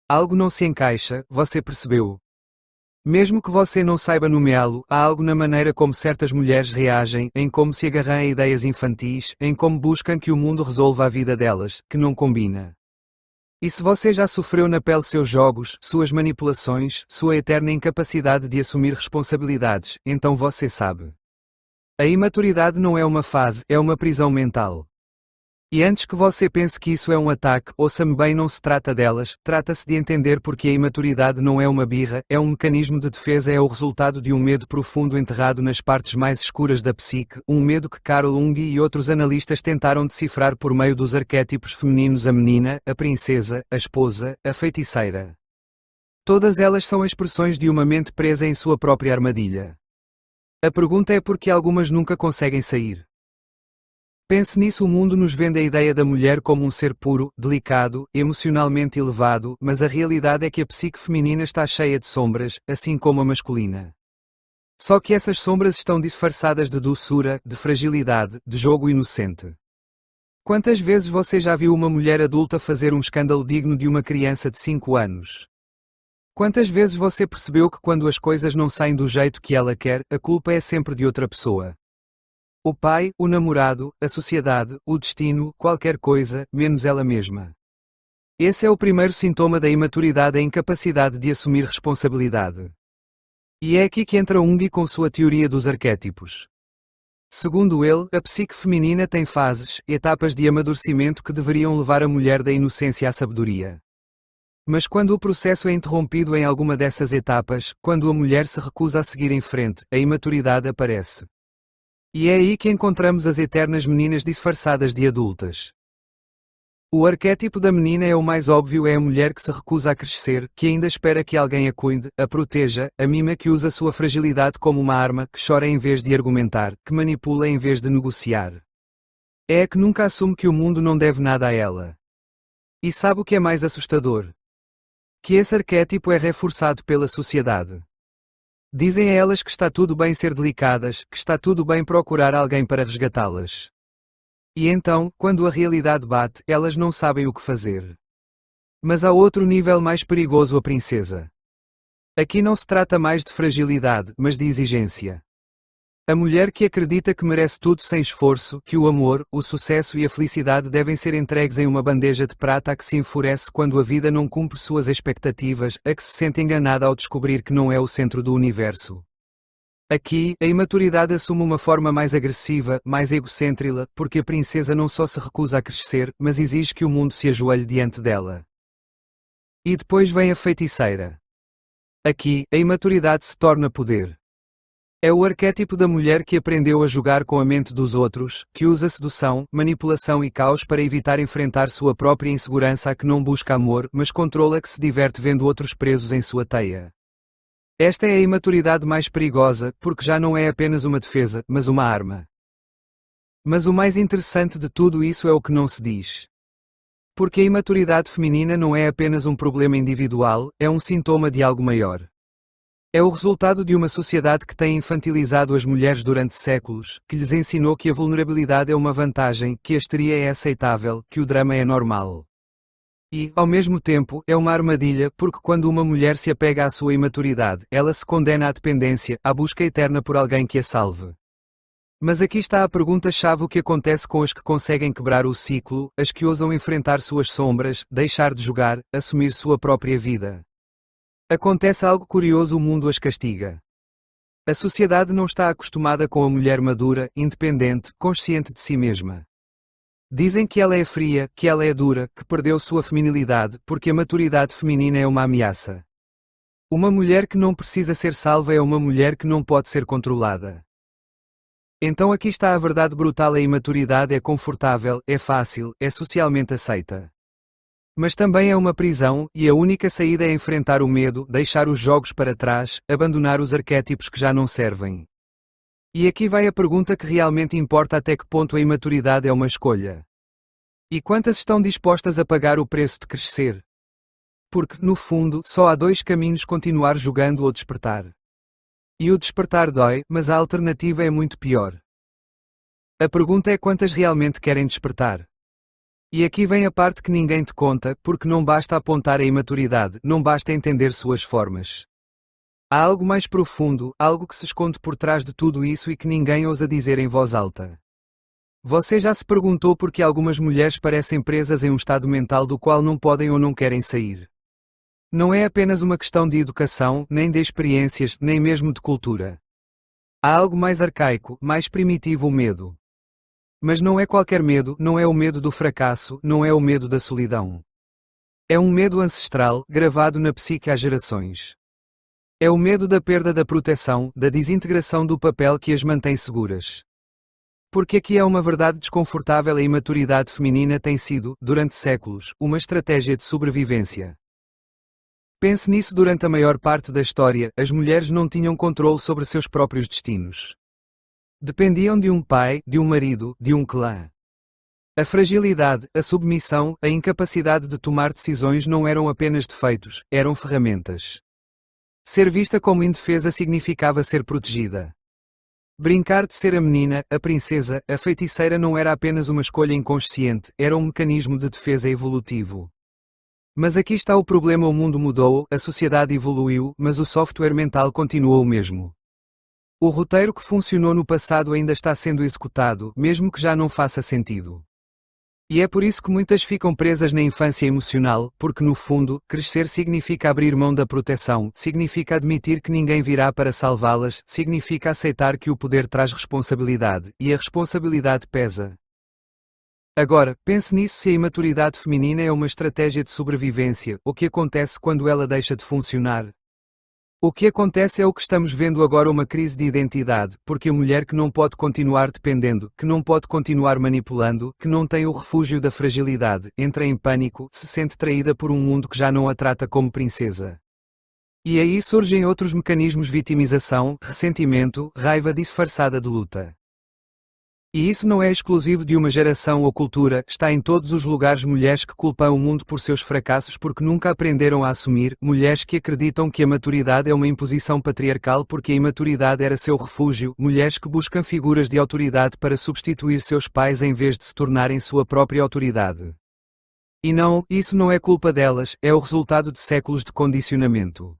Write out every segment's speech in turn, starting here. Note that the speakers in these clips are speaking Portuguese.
Algo não se encaixa, você percebeu? Mesmo que você não saiba nomeá-lo, há algo na maneira como certas mulheres reagem, em como se agarram a ideias infantis, em como buscam que o mundo resolva a vida delas, que não combina. E se você já sofreu na pele seus jogos, suas manipulações, sua eterna incapacidade de assumir responsabilidades, então você sabe. A imaturidade não é uma fase, é uma prisão mental. E antes que você pense que isso é um ataque, ouça-me bem, não se trata delas, trata-se de entender porque a imaturidade não é uma birra, é um mecanismo de defesa, é o resultado de um medo profundo enterrado nas partes mais escuras da psique, um medo que Carl Jung e outros analistas tentaram decifrar por meio dos arquétipos femininos: a menina, a princesa, a esposa, a feiticeira. Todas elas são expressões de uma mente presa em sua própria armadilha. A pergunta é por que algumas nunca conseguem sair. Pense nisso: o mundo nos vende a ideia da mulher como um ser puro, delicado, emocionalmente elevado, mas a realidade é que a psique feminina está cheia de sombras, assim como a masculina. Só que essas sombras estão disfarçadas de doçura, de fragilidade, de jogo inocente. Quantas vezes você já viu uma mulher adulta fazer um escândalo digno de uma criança de 5 anos? Quantas vezes você percebeu que quando as coisas não saem do jeito que ela quer, a culpa é sempre de outra pessoa? O pai, o namorado, a sociedade, o destino, qualquer coisa, menos ela mesma. Esse é o primeiro sintoma da imaturidade: a incapacidade de assumir responsabilidade. E é aqui que entra Jung com sua teoria dos arquétipos. Segundo ele, a psique feminina tem fases, etapas de amadurecimento que deveriam levar a mulher da inocência à sabedoria. Mas quando o processo é interrompido em alguma dessas etapas, quando a mulher se recusa a seguir em frente, a imaturidade aparece. E é aí que encontramos as eternas meninas disfarçadas de adultas. O arquétipo da menina é o mais óbvio: é a mulher que se recusa a crescer, que ainda espera que alguém a cuide, a proteja, a mima, que usa sua fragilidade como uma arma, que chora em vez de argumentar, que manipula em vez de negociar. É a que nunca assume que o mundo não deve nada a ela. E sabe o que é mais assustador? Que esse arquétipo é reforçado pela sociedade. Dizem a elas que está tudo bem ser delicadas, que está tudo bem procurar alguém para resgatá-las. E então, quando a realidade bate, elas não sabem o que fazer. Mas há outro nível mais perigoso: a princesa. Aqui não se trata mais de fragilidade, mas de exigência. A mulher que acredita que merece tudo sem esforço, que o amor, o sucesso e a felicidade devem ser entregues em uma bandeja de prata, a que se enfurece quando a vida não cumpre suas expectativas, a que se sente enganada ao descobrir que não é o centro do universo. Aqui, a imaturidade assume uma forma mais agressiva, mais egocêntrica, porque a princesa não só se recusa a crescer, mas exige que o mundo se ajoelhe diante dela. E depois vem a feiticeira. Aqui, a imaturidade se torna poder. É o arquétipo da mulher que aprendeu a jogar com a mente dos outros, que usa sedução, manipulação e caos para evitar enfrentar sua própria insegurança, a que não busca amor, mas controla, que se diverte vendo outros presos em sua teia. Esta é a imaturidade mais perigosa, porque já não é apenas uma defesa, mas uma arma. Mas o mais interessante de tudo isso é o que não se diz. Porque a imaturidade feminina não é apenas um problema individual, é um sintoma de algo maior. É o resultado de uma sociedade que tem infantilizado as mulheres durante séculos, que lhes ensinou que a vulnerabilidade é uma vantagem, que a histeria é aceitável, que o drama é normal. E, ao mesmo tempo, é uma armadilha, porque quando uma mulher se apega à sua imaturidade, ela se condena à dependência, à busca eterna por alguém que a salve. Mas aqui está a pergunta-chave: o que acontece com as que conseguem quebrar o ciclo, as que ousam enfrentar suas sombras, deixar de jogar, assumir sua própria vida? Acontece algo curioso: o mundo as castiga. A sociedade não está acostumada com a mulher madura, independente, consciente de si mesma. Dizem que ela é fria, que ela é dura, que perdeu sua feminilidade, porque a maturidade feminina é uma ameaça. Uma mulher que não precisa ser salva é uma mulher que não pode ser controlada. Então aqui está a verdade brutal: a imaturidade é confortável, é fácil, é socialmente aceita. Mas também é uma prisão, e a única saída é enfrentar o medo, deixar os jogos para trás, abandonar os arquétipos que já não servem. E aqui vai a pergunta que realmente importa: até que ponto a imaturidade é uma escolha? E quantas estão dispostas a pagar o preço de crescer? Porque, no fundo, só há dois caminhos: continuar jogando ou despertar. E o despertar dói, mas a alternativa é muito pior. A pergunta é: quantas realmente querem despertar? E aqui vem a parte que ninguém te conta, porque não basta apontar a imaturidade, não basta entender suas formas. Há algo mais profundo, algo que se esconde por trás de tudo isso e que ninguém ousa dizer em voz alta. Você já se perguntou por que algumas mulheres parecem presas em um estado mental do qual não podem ou não querem sair? Não é apenas uma questão de educação, nem de experiências, nem mesmo de cultura. Há algo mais arcaico, mais primitivo: o medo. Mas não é qualquer medo, não é o medo do fracasso, não é o medo da solidão. É um medo ancestral, gravado na psique há gerações. É o medo da perda da proteção, da desintegração do papel que as mantém seguras. Porque aqui é uma verdade desconfortável: a imaturidade feminina tem sido, durante séculos, uma estratégia de sobrevivência. Pense nisso: durante a maior parte da história, as mulheres não tinham controle sobre seus próprios destinos. Dependiam de um pai, de um marido, de um clã. A fragilidade, a submissão, a incapacidade de tomar decisões não eram apenas defeitos, eram ferramentas. Ser vista como indefesa significava ser protegida. Brincar de ser a menina, a princesa, a feiticeira não era apenas uma escolha inconsciente, era um mecanismo de defesa evolutivo. Mas aqui está o problema: o mundo mudou, a sociedade evoluiu, mas o software mental continuou o mesmo. O roteiro que funcionou no passado ainda está sendo executado, mesmo que já não faça sentido. E é por isso que muitas ficam presas na infância emocional, porque no fundo, crescer significa abrir mão da proteção, significa admitir que ninguém virá para salvá-las, significa aceitar que o poder traz responsabilidade, e a responsabilidade pesa. Agora, pense nisso: se a imaturidade feminina é uma estratégia de sobrevivência, o que acontece quando ela deixa de funcionar? O que acontece é o que estamos vendo agora: uma crise de identidade, porque a mulher que não pode continuar dependendo, que não pode continuar manipulando, que não tem o refúgio da fragilidade, entra em pânico, se sente traída por um mundo que já não a trata como princesa. E aí surgem outros mecanismos: vitimização, ressentimento, raiva disfarçada de luta. E isso não é exclusivo de uma geração ou cultura, está em todos os lugares: mulheres que culpam o mundo por seus fracassos porque nunca aprenderam a assumir, mulheres que acreditam que a maturidade é uma imposição patriarcal porque a imaturidade era seu refúgio, mulheres que buscam figuras de autoridade para substituir seus pais em vez de se tornarem sua própria autoridade. E não, isso não é culpa delas, é o resultado de séculos de condicionamento.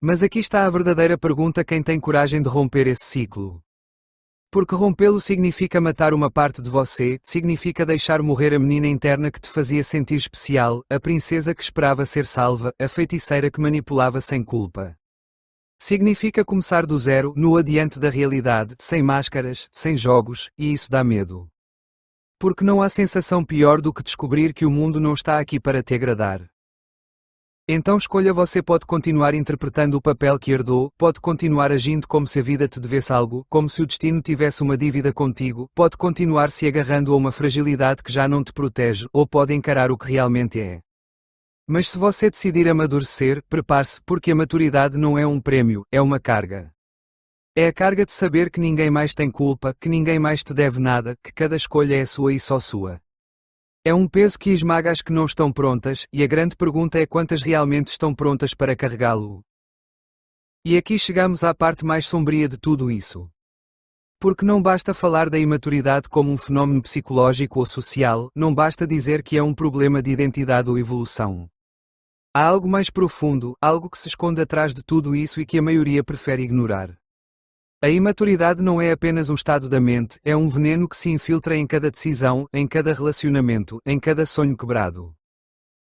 Mas aqui está a verdadeira pergunta: quem tem coragem de romper esse ciclo? Porque rompê-lo significa matar uma parte de você, significa deixar morrer a menina interna que te fazia sentir especial, a princesa que esperava ser salva, a feiticeira que manipulava sem culpa. Significa começar do zero, nua diante da realidade, sem máscaras, sem jogos, e isso dá medo. Porque não há sensação pior do que descobrir que o mundo não está aqui para te agradar. Então escolha: você pode continuar interpretando o papel que herdou, pode continuar agindo como se a vida te devesse algo, como se o destino tivesse uma dívida contigo, pode continuar se agarrando a uma fragilidade que já não te protege, ou pode encarar o que realmente é. Mas se você decidir amadurecer, prepare-se, porque a maturidade não é um prêmio, é uma carga. É a carga de saber que ninguém mais tem culpa, que ninguém mais te deve nada, que cada escolha é sua e só sua. É um peso que esmaga as que não estão prontas, e a grande pergunta é: quantas realmente estão prontas para carregá-lo? E aqui chegamos à parte mais sombria de tudo isso. Porque não basta falar da imaturidade como um fenómeno psicológico ou social, não basta dizer que é um problema de identidade ou evolução. Há algo mais profundo, algo que se esconde atrás de tudo isso e que a maioria prefere ignorar. A imaturidade não é apenas um estado da mente, é um veneno que se infiltra em cada decisão, em cada relacionamento, em cada sonho quebrado.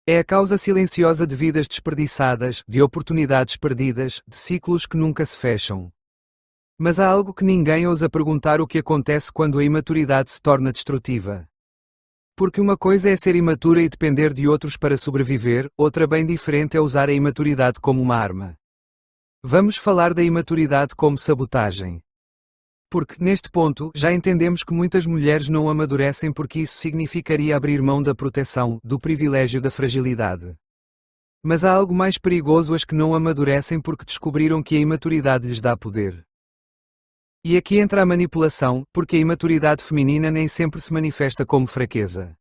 É a causa silenciosa de vidas desperdiçadas, de oportunidades perdidas, de ciclos que nunca se fecham. Mas há algo que ninguém ousa perguntar: o que acontece quando a imaturidade se torna destrutiva? Porque uma coisa é ser imatura e depender de outros para sobreviver, outra bem diferente é usar a imaturidade como uma arma. Vamos falar da imaturidade como sabotagem. Porque, neste ponto, já entendemos que muitas mulheres não amadurecem porque isso significaria abrir mão da proteção, do privilégio da fragilidade. Mas há algo mais perigoso: as que não amadurecem porque descobriram que a imaturidade lhes dá poder. E aqui entra a manipulação, porque a imaturidade feminina nem sempre se manifesta como fraqueza.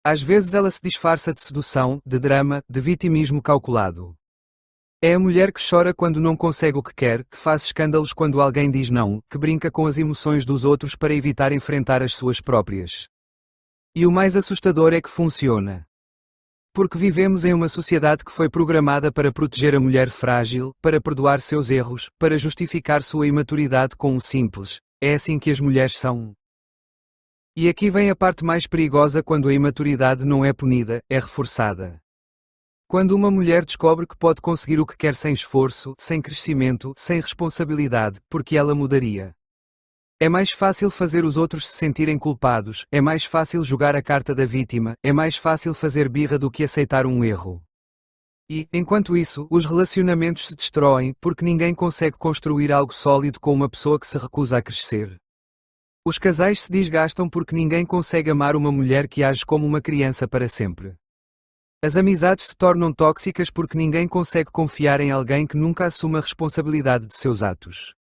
Às vezes ela se disfarça de sedução, de drama, de vitimismo calculado. É a mulher que chora quando não consegue o que quer, que faz escândalos quando alguém diz não, que brinca com as emoções dos outros para evitar enfrentar as suas próprias. E o mais assustador é que funciona. Porque vivemos em uma sociedade que foi programada para proteger a mulher frágil, para perdoar seus erros, para justificar sua imaturidade com um simples: é assim que as mulheres são. E aqui vem a parte mais perigosa quando a imaturidade não é punida, é reforçada. Quando uma mulher descobre que pode conseguir o que quer sem esforço, sem crescimento, sem responsabilidade, porque ela mudaria. É mais fácil fazer os outros se sentirem culpados, é mais fácil jogar a carta da vítima, é mais fácil fazer birra do que aceitar um erro. E, enquanto isso, os relacionamentos se destroem porque ninguém consegue construir algo sólido com uma pessoa que se recusa a crescer. Os casais se desgastam porque ninguém consegue amar uma mulher que age como uma criança para sempre. As amizades se tornam tóxicas porque ninguém consegue confiar em alguém que nunca assume a responsabilidade de seus atos.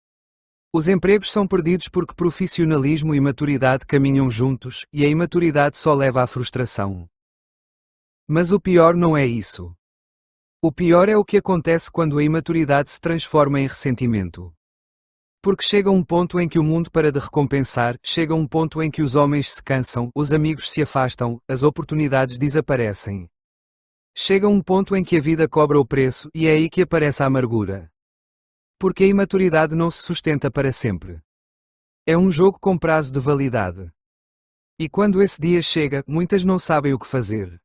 Os empregos são perdidos porque profissionalismo e maturidade caminham juntos, e a imaturidade só leva à frustração. Mas o pior não é isso. O pior é o que acontece quando a imaturidade se transforma em ressentimento. Porque chega um ponto em que o mundo para de recompensar, chega um ponto em que os homens se cansam, os amigos se afastam, as oportunidades desaparecem. Chega um ponto em que a vida cobra o preço, e é aí que aparece a amargura. Porque a imaturidade não se sustenta para sempre. É um jogo com prazo de validade. E quando esse dia chega, muitas não sabem o que fazer.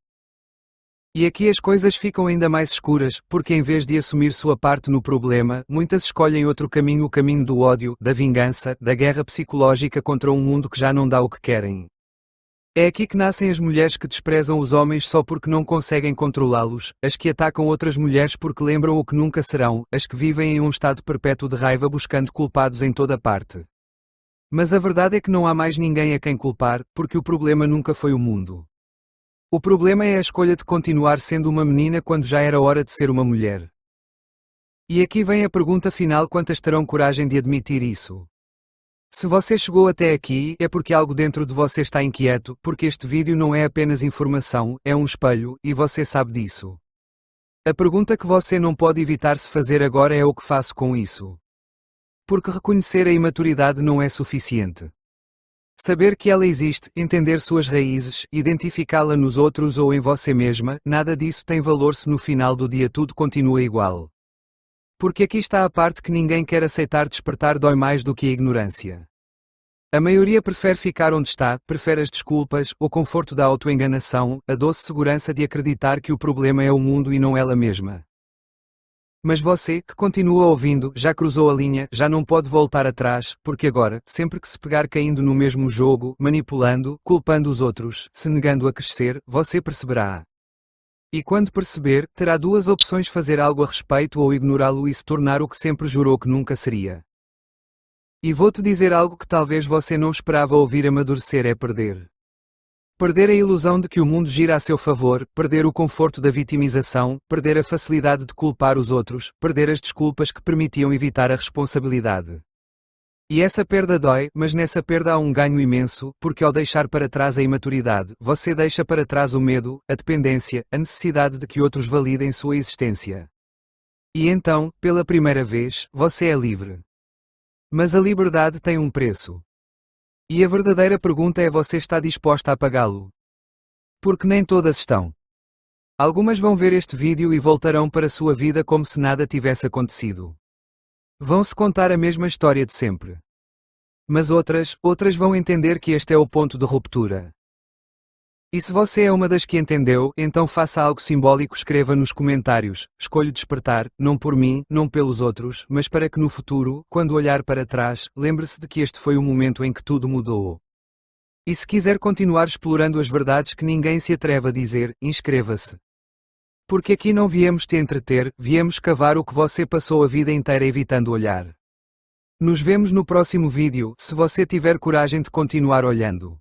E aqui as coisas ficam ainda mais escuras, porque em vez de assumir sua parte no problema, muitas escolhem outro caminho, o caminho do ódio, da vingança, da guerra psicológica contra um mundo que já não dá o que querem. É aqui que nascem as mulheres que desprezam os homens só porque não conseguem controlá-los, as que atacam outras mulheres porque lembram o que nunca serão, as que vivem em um estado perpétuo de raiva buscando culpados em toda parte. Mas a verdade é que não há mais ninguém a quem culpar, porque o problema nunca foi o mundo. O problema é a escolha de continuar sendo uma menina quando já era hora de ser uma mulher. E aqui vem a pergunta final: quantas terão coragem de admitir isso? Se você chegou até aqui, é porque algo dentro de você está inquieto, porque este vídeo não é apenas informação, é um espelho, e você sabe disso. A pergunta que você não pode evitar se fazer agora é: o que faço com isso? Porque reconhecer a imaturidade não é suficiente. Saber que ela existe, entender suas raízes, identificá-la nos outros ou em você mesma, nada disso tem valor se no final do dia tudo continua igual. Porque aqui está a parte que ninguém quer aceitar: despertar dói mais do que a ignorância. A maioria prefere ficar onde está, prefere as desculpas, o conforto da autoenganação, a doce segurança de acreditar que o problema é o mundo e não ela mesma. Mas você, que continua ouvindo, já cruzou a linha, já não pode voltar atrás, porque agora, sempre que se pegar caindo no mesmo jogo, manipulando, culpando os outros, se negando a crescer, você perceberá. E quando perceber, terá duas opções: fazer algo a respeito ou ignorá-lo e se tornar o que sempre jurou que nunca seria. E vou-te dizer algo que talvez você não esperava ouvir: amadurecer é perder. Perder a ilusão de que o mundo gira a seu favor, perder o conforto da vitimização, perder a facilidade de culpar os outros, perder as desculpas que permitiam evitar a responsabilidade. E essa perda dói, mas nessa perda há um ganho imenso, porque ao deixar para trás a imaturidade, você deixa para trás o medo, a dependência, a necessidade de que outros validem sua existência. E então, pela primeira vez, você é livre. Mas a liberdade tem um preço. E a verdadeira pergunta é: você está disposta a pagá-lo? Porque nem todas estão. Algumas vão ver este vídeo e voltarão para sua vida como se nada tivesse acontecido. Vão-se contar a mesma história de sempre. Mas outras vão entender que este é o ponto de ruptura. E se você é uma das que entendeu, então faça algo simbólico: escreva nos comentários: escolho despertar, não por mim, não pelos outros, mas para que no futuro, quando olhar para trás, lembre-se de que este foi o momento em que tudo mudou. E se quiser continuar explorando as verdades que ninguém se atreve a dizer, inscreva-se. Porque aqui não viemos te entreter, viemos cavar o que você passou a vida inteira evitando olhar. Nos vemos no próximo vídeo, se você tiver coragem de continuar olhando.